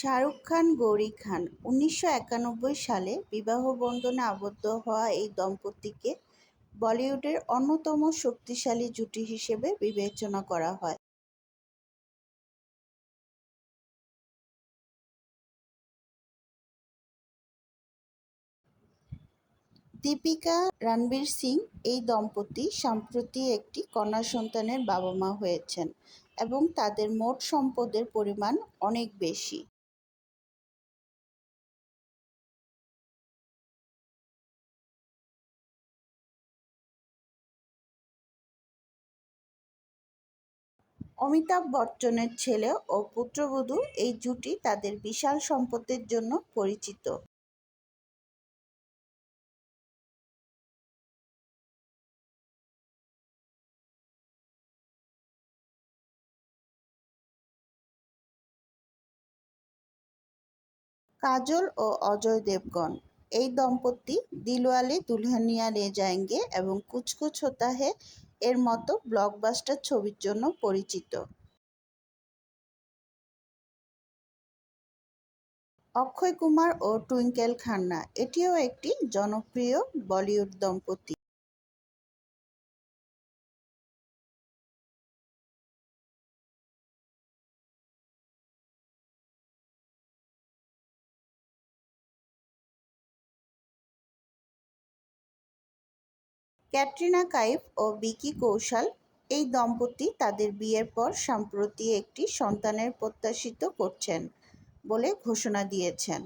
শাহরুখ খান, গৌরী খান ১৯৯১ সালে বিবাহ বন্ধনে আবদ্ধ হওয়া এই দম্পতিকে বলিউডের অন্যতম শক্তিশালী জুটি হিসেবে বিবেচনা করা হয়। দীপিকা, রণবীর সিং এই দম্পতি সম্প্রতি একটি কন্যা সন্তানের বাবা-মা হয়েছেন এবং তাদের মোট সম্পদের পরিমাণ অনেক বেশি। অমিতাভ বচ্চনের ছেলে ও পুত্রবধূ এই জুটি তাদের বিশাল সম্পদের জন্য পরিচিত। কাজল ও অজয় দেবগন এই দম্পতি দিলওয়ালে দুলহানিয়া লে যায়েঙ্গে এবং কুছ কুছ হোতা হ্যায় এর মতো ব্লকবাস্টার ছবির জন্য পরিচিত। অক্ষয় কুমার ও টুইঙ্কেল খান্না এটিও একটি জনপ্রিয় বলিউড দম্পতি। ক্যাটরিনা কাইফ ও ভিকি কৌশল এই দম্পতি তাদের বিয়ের পর সম্প্রতি একটি সন্তানের প্রত্যাশিত করছেন বলে ঘোষণা দিয়েছেন।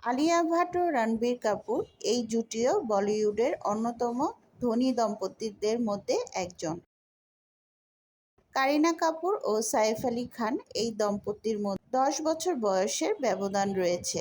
আলিয়া ভাট ও রণবীর কাপুর এই জুটিও বলিউডের অন্যতম ধনী দম্পতিদের মধ্যে একজন। কারিনা কাপুর ও সাইফ আলি খান এই দম্পতির মধ্যে 10 বছর বয়সের ব্যবধান রয়েছে।